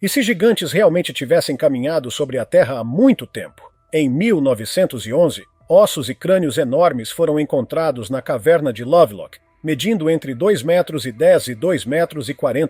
E se gigantes realmente tivessem caminhado sobre a Terra há muito tempo? Em 1911, ossos e crânios enormes foram encontrados na caverna de Lovelock, medindo entre 2,10 metros e 2,40 metros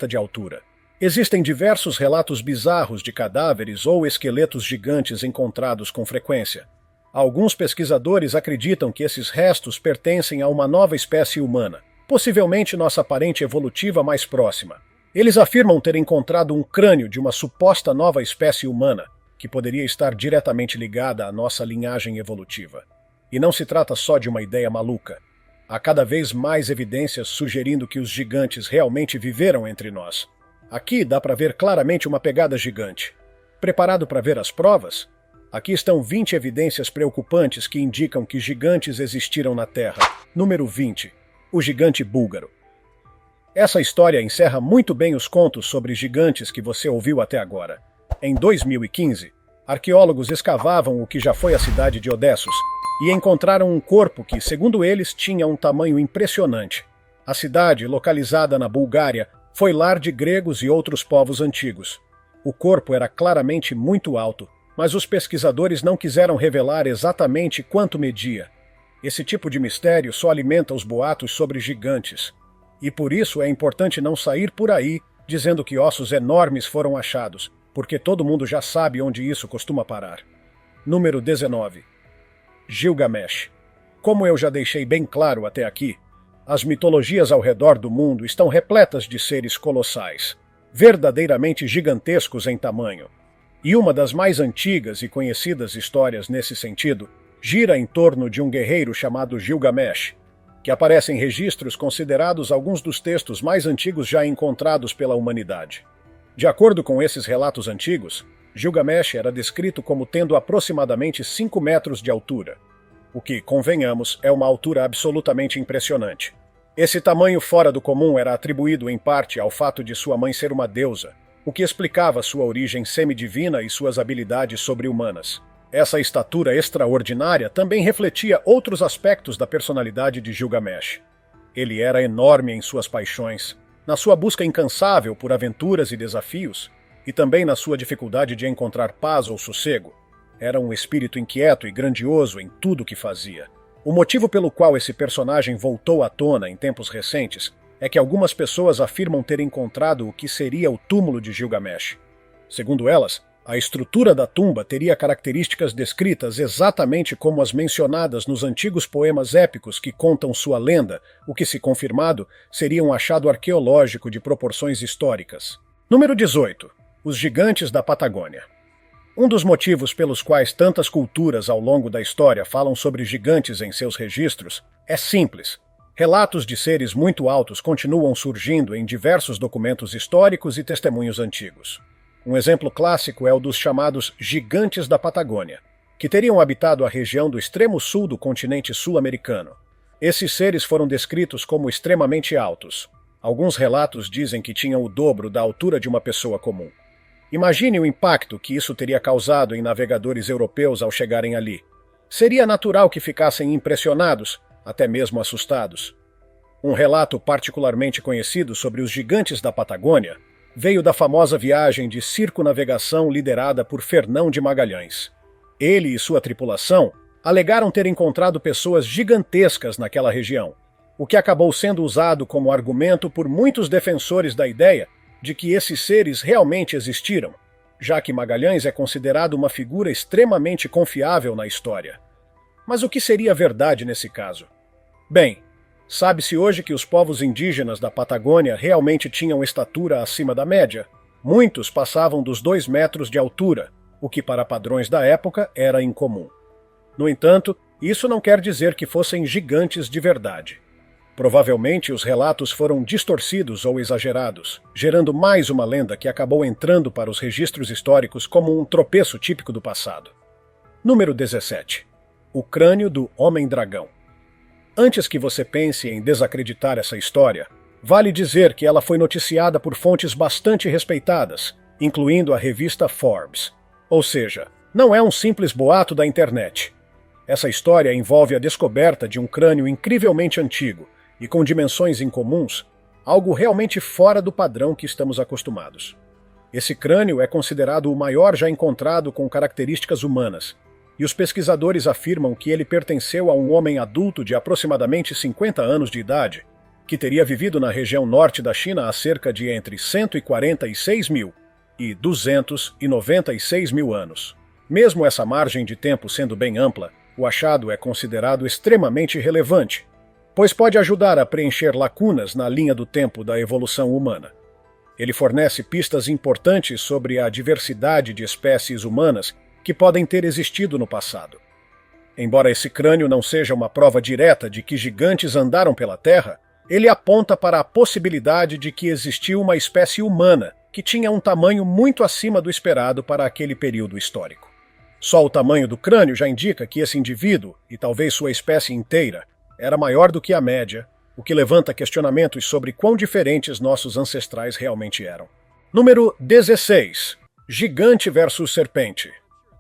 de altura. Existem diversos relatos bizarros de cadáveres ou esqueletos gigantes encontrados com frequência. Alguns pesquisadores acreditam que esses restos pertencem a uma nova espécie humana, possivelmente nossa parente evolutiva mais próxima. Eles afirmam ter encontrado um crânio de uma suposta nova espécie humana, que poderia estar diretamente ligada à nossa linhagem evolutiva. E não se trata só de uma ideia maluca. Há cada vez mais evidências sugerindo que os gigantes realmente viveram entre nós. Aqui dá para ver claramente uma pegada gigante. Preparado para ver as provas? Aqui estão 20 evidências preocupantes que indicam que gigantes existiram na Terra. Número 20. O gigante búlgaro. Essa história encerra muito bem os contos sobre gigantes que você ouviu até agora. Em 2015, arqueólogos escavavam o que já foi a cidade de Odessos e encontraram um corpo que, segundo eles, tinha um tamanho impressionante. A cidade, localizada na Bulgária, foi lar de gregos e outros povos antigos. O corpo era claramente muito alto, mas os pesquisadores não quiseram revelar exatamente quanto media. Esse tipo de mistério só alimenta os boatos sobre gigantes. E por isso é importante não sair por aí dizendo que ossos enormes foram achados, porque todo mundo já sabe onde isso costuma parar. Número 19. Gilgamesh. Como eu já deixei bem claro até aqui, as mitologias ao redor do mundo estão repletas de seres colossais, verdadeiramente gigantescos em tamanho. E uma das mais antigas e conhecidas histórias nesse sentido gira em torno de um guerreiro chamado Gilgamesh, que aparece em registros considerados alguns dos textos mais antigos já encontrados pela humanidade. De acordo com esses relatos antigos, Gilgamesh era descrito como tendo aproximadamente 5 metros de altura, o que, convenhamos, é uma altura absolutamente impressionante. Esse tamanho fora do comum era atribuído em parte ao fato de sua mãe ser uma deusa, o que explicava sua origem semidivina e suas habilidades sobre-humanas. Essa estatura extraordinária também refletia outros aspectos da personalidade de Gilgamesh. Ele era enorme em suas paixões, na sua busca incansável por aventuras e desafios, e também na sua dificuldade de encontrar paz ou sossego. Era um espírito inquieto e grandioso em tudo o que fazia. O motivo pelo qual esse personagem voltou à tona em tempos recentes é que algumas pessoas afirmam ter encontrado o que seria o túmulo de Gilgamesh. Segundo elas, a estrutura da tumba teria características descritas exatamente como as mencionadas nos antigos poemas épicos que contam sua lenda, o que, se confirmado, seria um achado arqueológico de proporções históricas. Número 18. Os gigantes da Patagônia. Um dos motivos pelos quais tantas culturas ao longo da história falam sobre gigantes em seus registros é simples. Relatos de seres muito altos continuam surgindo em diversos documentos históricos e testemunhos antigos. Um exemplo clássico é o dos chamados gigantes da Patagônia, que teriam habitado a região do extremo sul do continente sul-americano. Esses seres foram descritos como extremamente altos. Alguns relatos dizem que tinham o dobro da altura de uma pessoa comum. Imagine o impacto que isso teria causado em navegadores europeus ao chegarem ali. Seria natural que ficassem impressionados, até mesmo assustados. Um relato particularmente conhecido sobre os gigantes da Patagônia veio da famosa viagem de circunnavegação liderada por Fernão de Magalhães. Ele e sua tripulação alegaram ter encontrado pessoas gigantescas naquela região, o que acabou sendo usado como argumento por muitos defensores da ideia de que esses seres realmente existiram, já que Magalhães é considerado uma figura extremamente confiável na história. Mas o que seria verdade nesse caso? Bem, sabe-se hoje que os povos indígenas da Patagônia realmente tinham estatura acima da média. Muitos passavam dos 2 metros de altura, o que para padrões da época era incomum. No entanto, isso não quer dizer que fossem gigantes de verdade. Provavelmente os relatos foram distorcidos ou exagerados, gerando mais uma lenda que acabou entrando para os registros históricos como um tropeço típico do passado. Número 17. O crânio do Homem-Dragão. Antes que você pense em desacreditar essa história, vale dizer que ela foi noticiada por fontes bastante respeitadas, incluindo a revista Forbes. Ou seja, não é um simples boato da internet. Essa história envolve a descoberta de um crânio incrivelmente antigo e com dimensões incomuns, algo realmente fora do padrão que estamos acostumados. Esse crânio é considerado o maior já encontrado com características humanas, e os pesquisadores afirmam que ele pertenceu a um homem adulto de aproximadamente 50 anos de idade, que teria vivido na região norte da China há cerca de entre 146 mil e 296 mil anos. Mesmo essa margem de tempo sendo bem ampla, o achado é considerado extremamente relevante, pois pode ajudar a preencher lacunas na linha do tempo da evolução humana. Ele fornece pistas importantes sobre a diversidade de espécies humanas que podem ter existido no passado. Embora esse crânio não seja uma prova direta de que gigantes andaram pela Terra, ele aponta para a possibilidade de que existiu uma espécie humana que tinha um tamanho muito acima do esperado para aquele período histórico. Só o tamanho do crânio já indica que esse indivíduo, e talvez sua espécie inteira, era maior do que a média, o que levanta questionamentos sobre quão diferentes nossos ancestrais realmente eram. Número 16. Gigante versus serpente.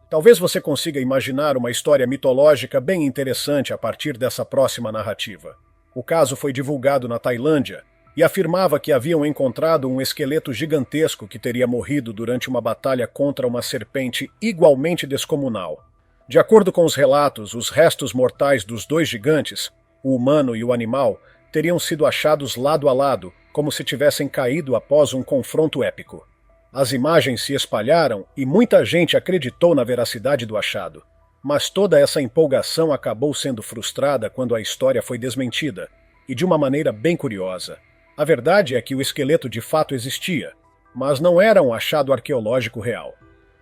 Talvez você consiga imaginar uma história mitológica bem interessante a partir dessa próxima narrativa. O caso foi divulgado na Tailândia e afirmava que haviam encontrado um esqueleto gigantesco que teria morrido durante uma batalha contra uma serpente igualmente descomunal. De acordo com os relatos, os restos mortais dos dois gigantes, o humano e o animal, teriam sido achados lado a lado, como se tivessem caído após um confronto épico. As imagens se espalharam e muita gente acreditou na veracidade do achado. Mas toda essa empolgação acabou sendo frustrada quando a história foi desmentida, e de uma maneira bem curiosa. A verdade é que o esqueleto de fato existia, mas não era um achado arqueológico real.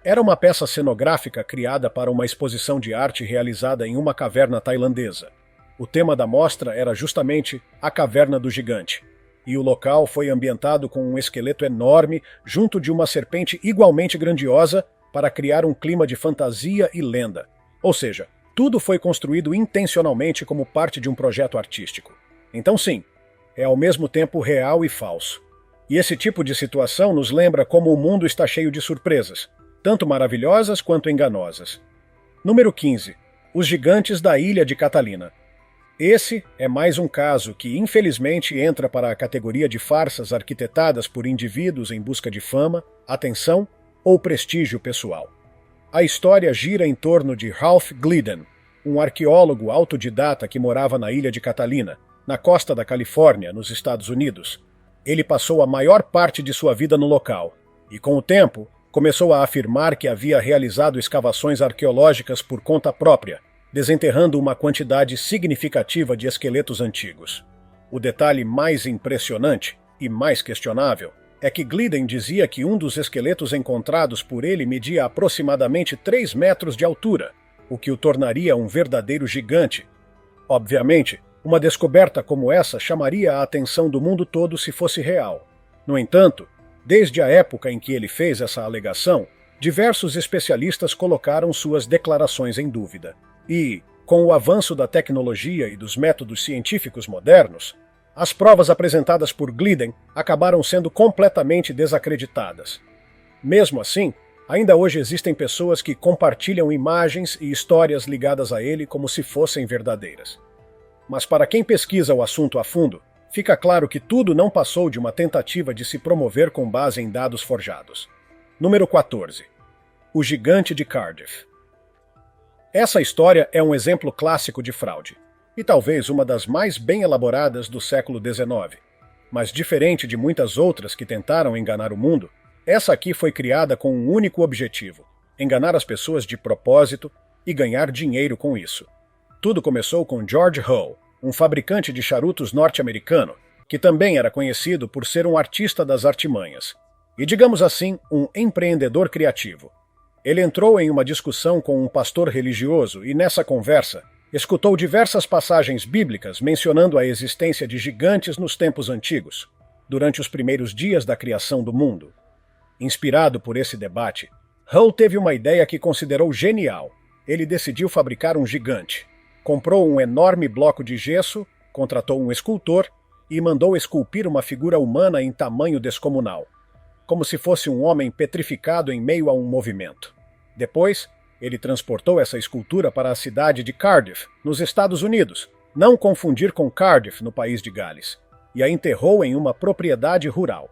Era uma peça cenográfica criada para uma exposição de arte realizada em uma caverna tailandesa. O tema da mostra era justamente a Caverna do Gigante, e o local foi ambientado com um esqueleto enorme junto de uma serpente igualmente grandiosa para criar um clima de fantasia e lenda. Ou seja, tudo foi construído intencionalmente como parte de um projeto artístico. Então sim, é ao mesmo tempo real e falso. E esse tipo de situação nos lembra como o mundo está cheio de surpresas, tanto maravilhosas quanto enganosas. Número 15. Os gigantes da Ilha de Catalina. Esse é mais um caso que, infelizmente, entra para a categoria de farsas arquitetadas por indivíduos em busca de fama, atenção ou prestígio pessoal. A história gira em torno de Ralph Glidden, um arqueólogo autodidata que morava na Ilha de Catalina, na costa da Califórnia, nos Estados Unidos. Ele passou a maior parte de sua vida no local, e com o tempo, começou a afirmar que havia realizado escavações arqueológicas por conta própria, desenterrando uma quantidade significativa de esqueletos antigos. O detalhe mais impressionante e mais questionável é que Glidden dizia que um dos esqueletos encontrados por ele media aproximadamente 3 metros de altura, o que o tornaria um verdadeiro gigante. Obviamente, uma descoberta como essa chamaria a atenção do mundo todo se fosse real. No entanto, desde a época em que ele fez essa alegação, diversos especialistas colocaram suas declarações em dúvida. E, com o avanço da tecnologia e dos métodos científicos modernos, as provas apresentadas por Glidden acabaram sendo completamente desacreditadas. Mesmo assim, ainda hoje existem pessoas que compartilham imagens e histórias ligadas a ele como se fossem verdadeiras. Mas para quem pesquisa o assunto a fundo, fica claro que tudo não passou de uma tentativa de se promover com base em dados forjados. Número 14. O Gigante de Cardiff. Essa história é um exemplo clássico de fraude, e talvez uma das mais bem elaboradas do século XIX. Mas diferente de muitas outras que tentaram enganar o mundo, essa aqui foi criada com um único objetivo: enganar as pessoas de propósito e ganhar dinheiro com isso. Tudo começou com George Hull, um fabricante de charutos norte-americano, que também era conhecido por ser um artista das artimanhas, e, digamos assim, um empreendedor criativo. Ele entrou em uma discussão com um pastor religioso e, nessa conversa, escutou diversas passagens bíblicas mencionando a existência de gigantes nos tempos antigos, durante os primeiros dias da criação do mundo. Inspirado por esse debate, Hull teve uma ideia que considerou genial. Ele decidiu fabricar um gigante. Comprou um enorme bloco de gesso, contratou um escultor e mandou esculpir uma figura humana em tamanho descomunal, como se fosse um homem petrificado em meio a um movimento. Depois, ele transportou essa escultura para a cidade de Cardiff, nos Estados Unidos, não confundir com Cardiff, no país de Gales, e a enterrou em uma propriedade rural.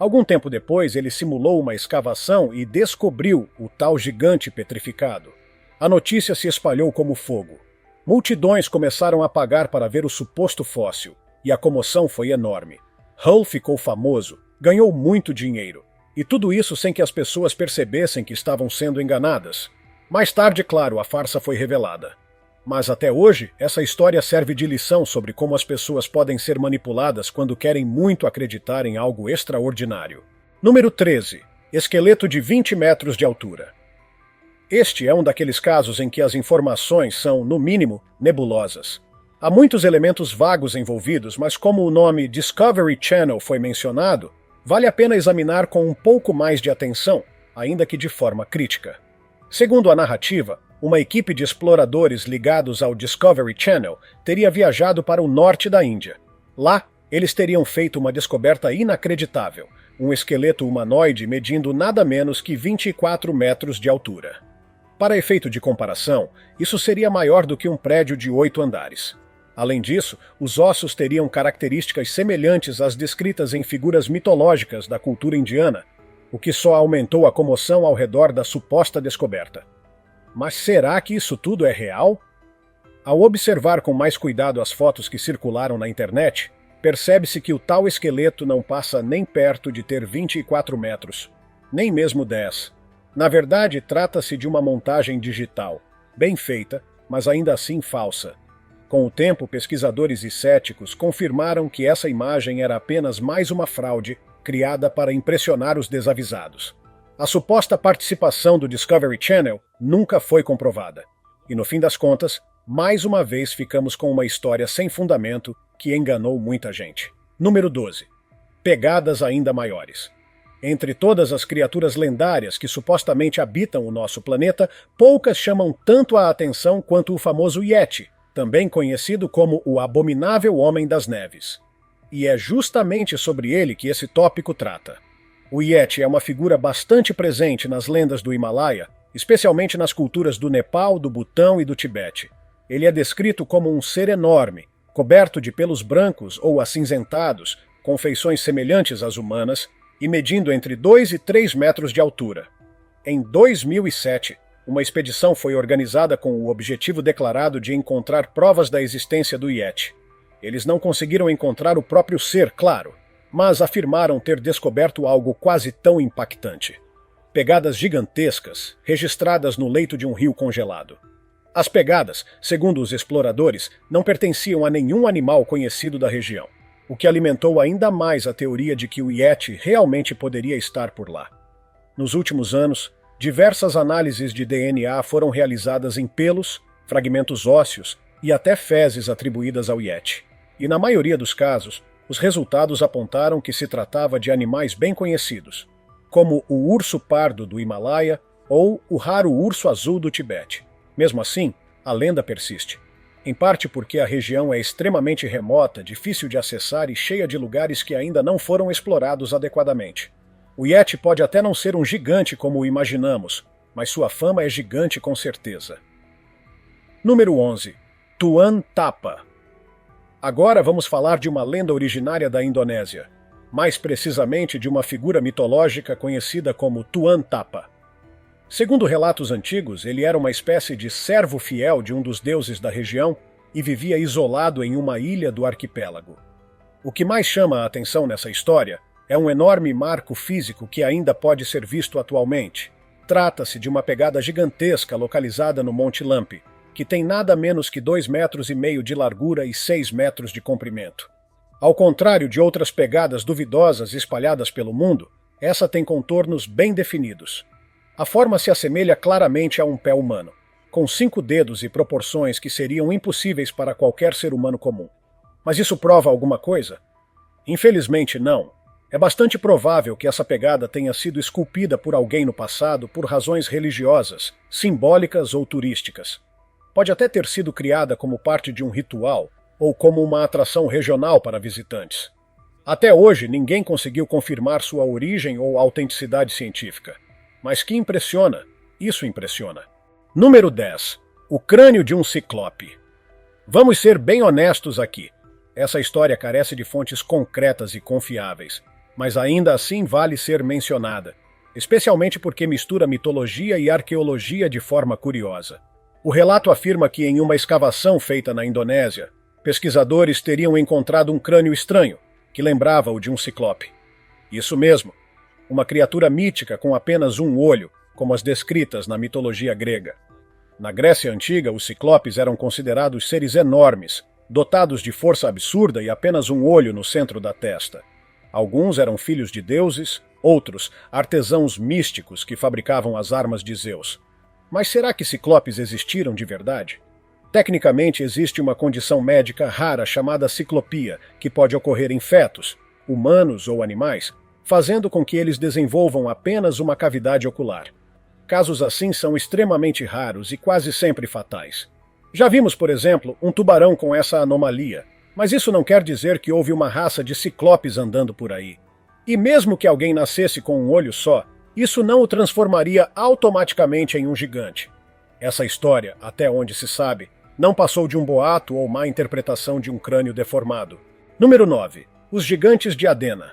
Algum tempo depois, ele simulou uma escavação e descobriu o tal gigante petrificado. A notícia se espalhou como fogo. Multidões começaram a pagar para ver o suposto fóssil, e a comoção foi enorme. Hull ficou famoso, ganhou muito dinheiro, e tudo isso sem que as pessoas percebessem que estavam sendo enganadas. Mais tarde, claro, a farsa foi revelada. Mas até hoje, essa história serve de lição sobre como as pessoas podem ser manipuladas quando querem muito acreditar em algo extraordinário. Número 13. Esqueleto de 20 metros de altura. Este é um daqueles casos em que as informações são, no mínimo, nebulosas. Há muitos elementos vagos envolvidos, mas como o nome Discovery Channel foi mencionado, vale a pena examinar com um pouco mais de atenção, ainda que de forma crítica. Segundo a narrativa, uma equipe de exploradores ligados ao Discovery Channel teria viajado para o norte da Índia. Lá, eles teriam feito uma descoberta inacreditável, um esqueleto humanoide medindo nada menos que 24 metros de altura. Para efeito de comparação, isso seria maior do que um prédio de 8 andares. Além disso, os ossos teriam características semelhantes às descritas em figuras mitológicas da cultura indiana, o que só aumentou a comoção ao redor da suposta descoberta. Mas será que isso tudo é real? Ao observar com mais cuidado as fotos que circularam na internet, percebe-se que o tal esqueleto não passa nem perto de ter 24 metros, nem mesmo 10. Na verdade, trata-se de uma montagem digital, bem feita, mas ainda assim falsa. Com o tempo, pesquisadores e céticos confirmaram que essa imagem era apenas mais uma fraude criada para impressionar os desavisados. A suposta participação do Discovery Channel nunca foi comprovada. E no fim das contas, mais uma vez ficamos com uma história sem fundamento que enganou muita gente. Número 12. Pegadas ainda maiores. Entre todas as criaturas lendárias que supostamente habitam o nosso planeta, poucas chamam tanto a atenção quanto o famoso Yeti, também conhecido como o Abominável Homem das Neves. E é justamente sobre ele que esse tópico trata. O Yeti é uma figura bastante presente nas lendas do Himalaia, especialmente nas culturas do Nepal, do Butão e do Tibete. Ele é descrito como um ser enorme, coberto de pelos brancos ou acinzentados, com feições semelhantes às humanas, e medindo entre 2 e 3 metros de altura. Em 2007, uma expedição foi organizada com o objetivo declarado de encontrar provas da existência do Yeti. Eles não conseguiram encontrar o próprio ser, claro, mas afirmaram ter descoberto algo quase tão impactante. Pegadas gigantescas, registradas no leito de um rio congelado. As pegadas, segundo os exploradores, não pertenciam a nenhum animal conhecido da região, o que alimentou ainda mais a teoria de que o Yeti realmente poderia estar por lá. Nos últimos anos, diversas análises de DNA foram realizadas em pelos, fragmentos ósseos e até fezes atribuídas ao Yeti. E na maioria dos casos, os resultados apontaram que se tratava de animais bem conhecidos, como o urso pardo do Himalaia ou o raro urso azul do Tibete. Mesmo assim, a lenda persiste, em parte porque a região é extremamente remota, difícil de acessar e cheia de lugares que ainda não foram explorados adequadamente. O Yeti pode até não ser um gigante como o imaginamos, mas sua fama é gigante com certeza. Número 11. Tuan Tapa. Agora vamos falar de uma lenda originária da Indonésia, mais precisamente de uma figura mitológica conhecida como Tuan Tapa. Segundo relatos antigos, ele era uma espécie de servo fiel de um dos deuses da região e vivia isolado em uma ilha do arquipélago. O que mais chama a atenção nessa história é um enorme marco físico que ainda pode ser visto atualmente. Trata-se de uma pegada gigantesca localizada no Monte Lampi, que tem nada menos que 2,5 metros de largura e 6 metros de comprimento. Ao contrário de outras pegadas duvidosas espalhadas pelo mundo, essa tem contornos bem definidos. A forma se assemelha claramente a um pé humano, com 5 dedos e proporções que seriam impossíveis para qualquer ser humano comum. Mas isso prova alguma coisa? Infelizmente não. É bastante provável que essa pegada tenha sido esculpida por alguém no passado por razões religiosas, simbólicas ou turísticas. Pode até ter sido criada como parte de um ritual ou como uma atração regional para visitantes. Até hoje, ninguém conseguiu confirmar sua origem ou autenticidade científica. Mas que impressiona, isso impressiona. Número 10. O crânio de um ciclope. Vamos ser bem honestos aqui. Essa história carece de fontes concretas e confiáveis. mas ainda assim vale ser mencionada, especialmente porque mistura mitologia e arqueologia de forma curiosa. O relato afirma que em uma escavação feita na Indonésia, pesquisadores teriam encontrado um crânio estranho, que lembrava o de um ciclope. Isso mesmo, uma criatura mítica com apenas um olho, como as descritas na mitologia grega. Na Grécia Antiga, os ciclopes eram considerados seres enormes, dotados de força absurda e apenas um olho no centro da testa. Alguns eram filhos de deuses, outros artesãos místicos que fabricavam as armas de Zeus. Mas será que ciclopes existiram de verdade? Tecnicamente, existe uma condição médica rara chamada ciclopia, que pode ocorrer em fetos, humanos ou animais, fazendo com que eles desenvolvam apenas uma cavidade ocular. Casos assim são extremamente raros e quase sempre fatais. Já vimos, por exemplo, um tubarão com essa anomalia, mas isso não quer dizer que houve uma raça de ciclopes andando por aí. E mesmo que alguém nascesse com um olho só, isso não o transformaria automaticamente em um gigante. Essa história, até onde se sabe, não passou de um boato ou má interpretação de um crânio deformado. Número 9. Os gigantes de Adena.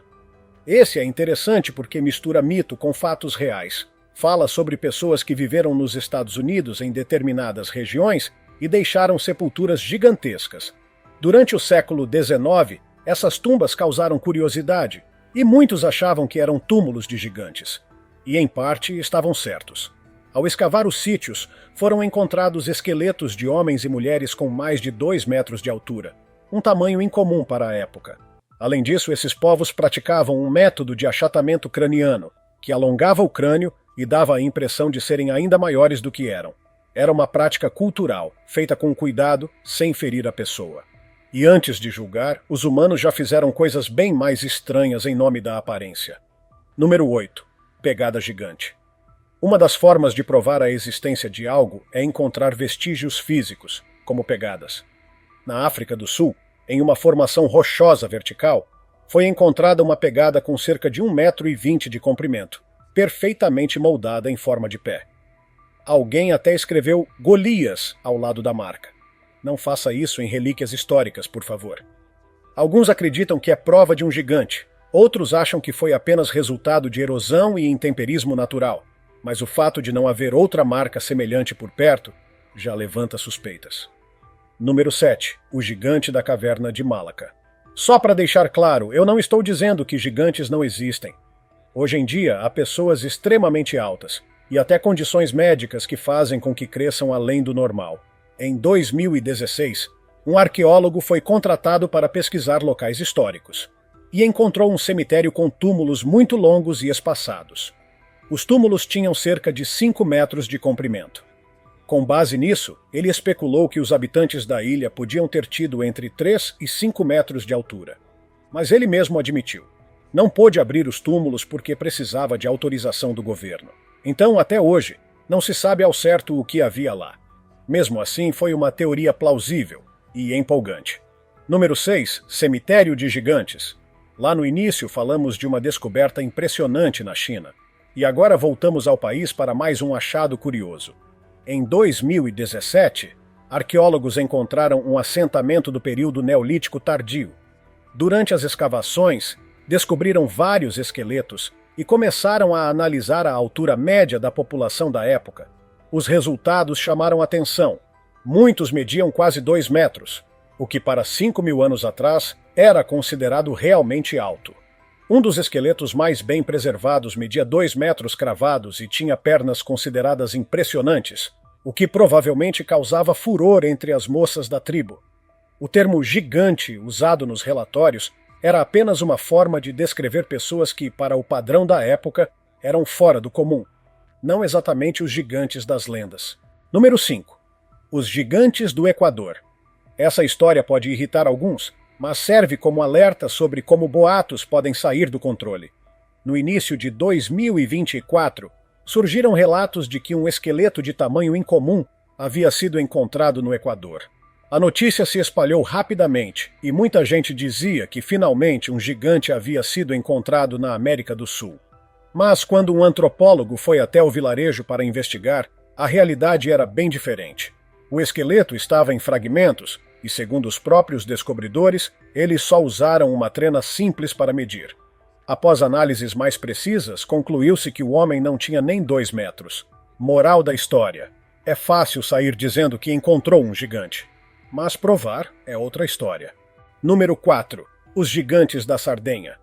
Esse é interessante porque mistura mito com fatos reais. Fala sobre pessoas que viveram nos Estados Unidos em determinadas regiões e deixaram sepulturas gigantescas. Durante o século XIX, essas tumbas causaram curiosidade, e muitos achavam que eram túmulos de gigantes. E, em parte, estavam certos. Ao escavar os sítios, foram encontrados esqueletos de homens e mulheres com mais de 2 metros de altura, um tamanho incomum para a época. Além disso, esses povos praticavam um método de achatamento craniano, que alongava o crânio e dava a impressão de serem ainda maiores do que eram. Era uma prática cultural, feita com cuidado, sem ferir a pessoa. E antes de julgar, os humanos já fizeram coisas bem mais estranhas em nome da aparência. Número 8. Pegada gigante. Uma das formas de provar a existência de algo é encontrar vestígios físicos, como pegadas. Na África do Sul, em uma formação rochosa vertical, foi encontrada uma pegada com cerca de 1,20 m de comprimento, perfeitamente moldada em forma de pé. Alguém até escreveu Golias ao lado da marca. Não faça isso em relíquias históricas, por favor. Alguns acreditam que é prova de um gigante, outros acham que foi apenas resultado de erosão e intemperismo natural, mas o fato de não haver outra marca semelhante por perto já levanta suspeitas. Número 7. O gigante da caverna de Malaca. Só para deixar claro, eu não estou dizendo que gigantes não existem. Hoje em dia, há pessoas extremamente altas, e até condições médicas que fazem com que cresçam além do normal. Em 2016, um arqueólogo foi contratado para pesquisar locais históricos, e encontrou um cemitério com túmulos muito longos e espaçados. Os túmulos tinham cerca de 5 metros de comprimento. Com base nisso, ele especulou que os habitantes da ilha podiam ter tido entre 3 e 5 metros de altura. Mas ele mesmo admitiu. Não pôde abrir os túmulos porque precisava de autorização do governo. Então, até hoje, não se sabe ao certo o que havia lá. Mesmo assim, foi uma teoria plausível e empolgante. Número 6. Cemitério de Gigantes. Lá no início falamos de uma descoberta impressionante na China. E agora voltamos ao país para mais um achado curioso. Em 2017, arqueólogos encontraram um assentamento do período Neolítico tardio. Durante as escavações, descobriram vários esqueletos e começaram a analisar a altura média da população da época. Os resultados chamaram atenção. Muitos mediam quase 2 metros, o que para 5.000 anos atrás era considerado realmente alto. Um dos esqueletos mais bem preservados media 2 metros cravados e tinha pernas consideradas impressionantes, o que provavelmente causava furor entre as moças da tribo. O termo gigante usado nos relatórios era apenas uma forma de descrever pessoas que, para o padrão da época, eram fora do comum, não exatamente os gigantes das lendas. Número 5. Os gigantes do Equador. Essa história pode irritar alguns, mas serve como alerta sobre como boatos podem sair do controle. No início de 2024, surgiram relatos de que um esqueleto de tamanho incomum havia sido encontrado no Equador. A notícia se espalhou rapidamente e muita gente dizia que finalmente um gigante havia sido encontrado na América do Sul. Mas quando um antropólogo foi até o vilarejo para investigar, a realidade era bem diferente. O esqueleto estava em fragmentos e, segundo os próprios descobridores, eles só usaram uma trena simples para medir. Após análises mais precisas, concluiu-se que o homem não tinha nem 2 metros. Moral da história: é fácil sair dizendo que encontrou um gigante, mas provar é outra história. Número 4. Os gigantes da Sardenha.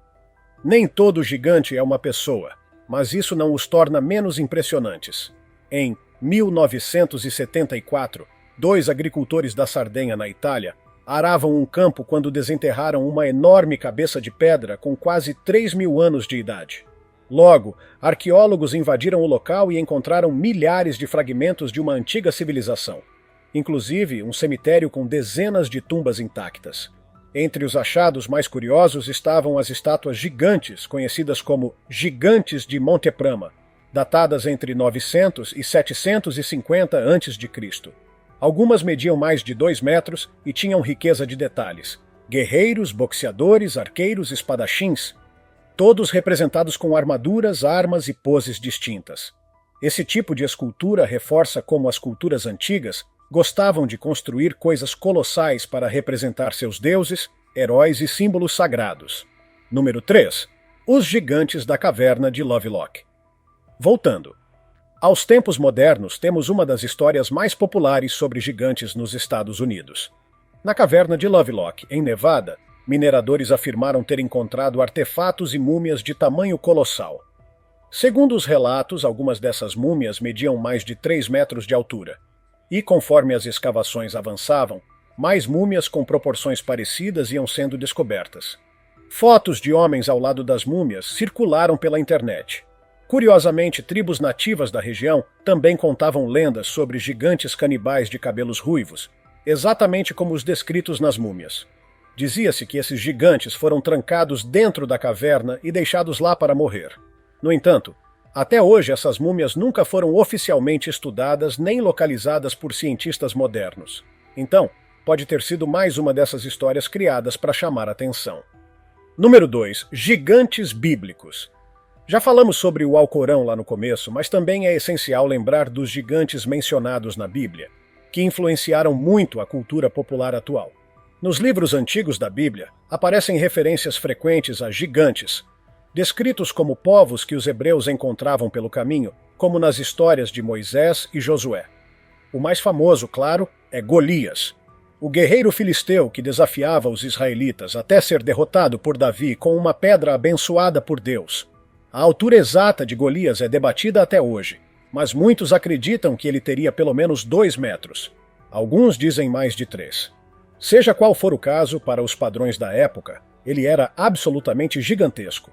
Nem todo gigante é uma pessoa, mas isso não os torna menos impressionantes. Em 1974, 2 agricultores da Sardenha, na Itália, aravam um campo quando desenterraram uma enorme cabeça de pedra com quase 3.000 anos de idade. Logo, arqueólogos invadiram o local e encontraram milhares de fragmentos de uma antiga civilização, inclusive um cemitério com dezenas de tumbas intactas. Entre os achados mais curiosos estavam as estátuas gigantes, conhecidas como Gigantes de Monteprama, datadas entre 900 e 750 a.C. Algumas mediam mais de 2 metros e tinham riqueza de detalhes. Guerreiros, boxeadores, arqueiros, espadachins, todos representados com armaduras, armas e poses distintas. Esse tipo de escultura reforça como as culturas antigas gostavam de construir coisas colossais para representar seus deuses, heróis e símbolos sagrados. Número 3. Os gigantes da caverna de Lovelock. Voltando. Aos tempos modernos, temos uma das histórias mais populares sobre gigantes nos Estados Unidos. Na caverna de Lovelock, em Nevada, mineradores afirmaram ter encontrado artefatos e múmias de tamanho colossal. Segundo os relatos, algumas dessas múmias mediam mais de 3 metros de altura. E, conforme as escavações avançavam, mais múmias com proporções parecidas iam sendo descobertas. Fotos de homens ao lado das múmias circularam pela internet. Curiosamente, tribos nativas da região também contavam lendas sobre gigantes canibais de cabelos ruivos, exatamente como os descritos nas múmias. Dizia-se que esses gigantes foram trancados dentro da caverna e deixados lá para morrer. No entanto, até hoje essas múmias nunca foram oficialmente estudadas nem localizadas por cientistas modernos. Então, pode ter sido mais uma dessas histórias criadas para chamar atenção. Número 2. Gigantes bíblicos. Já falamos sobre o Alcorão lá no começo, mas também é essencial lembrar dos gigantes mencionados na Bíblia, que influenciaram muito a cultura popular atual. Nos livros antigos da Bíblia, aparecem referências frequentes a gigantes, descritos como povos que os hebreus encontravam pelo caminho, como nas histórias de Moisés e Josué. O mais famoso, claro, é Golias, o guerreiro filisteu que desafiava os israelitas até ser derrotado por Davi com uma pedra abençoada por Deus. A altura exata de Golias é debatida até hoje, mas muitos acreditam que ele teria pelo menos 2 metros. Alguns dizem mais de 3. Seja qual for o caso, para os padrões da época, ele era absolutamente gigantesco.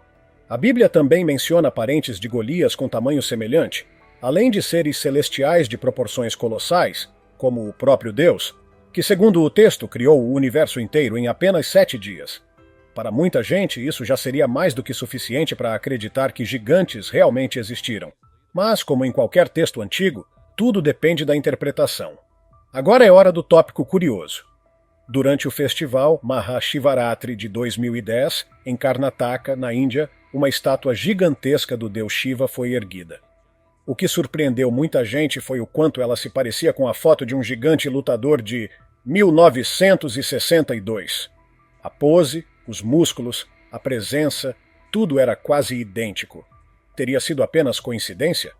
A Bíblia também menciona parentes de Golias com tamanho semelhante, além de seres celestiais de proporções colossais, como o próprio Deus, que, segundo o texto, criou o universo inteiro em apenas 7 dias. Para muita gente, isso já seria mais do que suficiente para acreditar que gigantes realmente existiram. Mas, como em qualquer texto antigo, tudo depende da interpretação. Agora é hora do tópico curioso. Durante o festival Mahashivaratri de 2010, em Karnataka, na Índia, uma estátua gigantesca do deus Shiva foi erguida. O que surpreendeu muita gente foi o quanto ela se parecia com a foto de um gigante lutador de 1962. A pose, os músculos, a presença, tudo era quase idêntico. Teria sido apenas coincidência?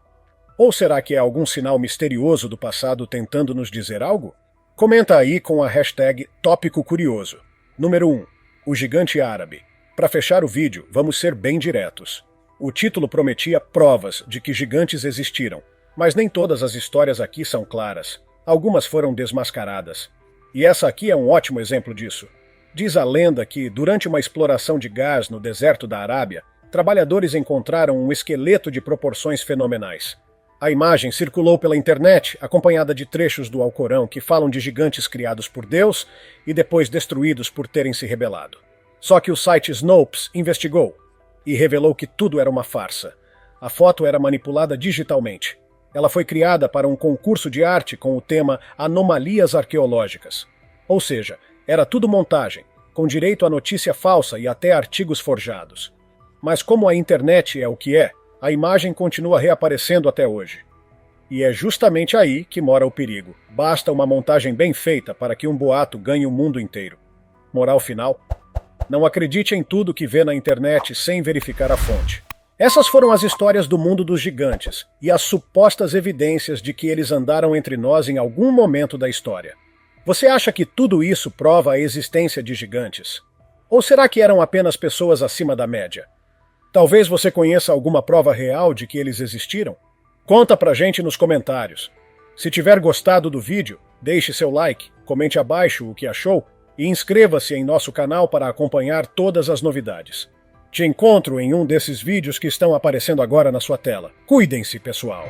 Ou será que é algum sinal misterioso do passado tentando nos dizer algo? Comenta aí com a hashtag Tópico Curioso. Número 1. O gigante árabe. Para fechar o vídeo, vamos ser bem diretos. O título prometia provas de que gigantes existiram, mas nem todas as histórias aqui são claras. Algumas foram desmascaradas. E essa aqui é um ótimo exemplo disso. Diz a lenda que, durante uma exploração de gás no deserto da Arábia, trabalhadores encontraram um esqueleto de proporções fenomenais. A imagem circulou pela internet, acompanhada de trechos do Alcorão que falam de gigantes criados por Deus e depois destruídos por terem se rebelado. Só que o site Snopes investigou e revelou que tudo era uma farsa. A foto era manipulada digitalmente. Ela foi criada para um concurso de arte com o tema Anomalias Arqueológicas. Ou seja, era tudo montagem, com direito a notícia falsa e até artigos forjados. Mas como a internet é o que é, a imagem continua reaparecendo até hoje. E é justamente aí que mora o perigo. Basta uma montagem bem feita para que um boato ganhe o mundo inteiro. Moral final: Não acredite em tudo que vê na internet sem verificar a fonte. Essas foram as histórias do mundo dos gigantes e as supostas evidências de que eles andaram entre nós em algum momento da história. Você acha que tudo isso prova a existência de gigantes? Ou será que eram apenas pessoas acima da média? Talvez você conheça alguma prova real de que eles existiram? Conta pra gente nos comentários. Se tiver gostado do vídeo, deixe seu like, comente abaixo o que achou e inscreva-se em nosso canal para acompanhar todas as novidades. Te encontro em um desses vídeos que estão aparecendo agora na sua tela. Cuidem-se, pessoal!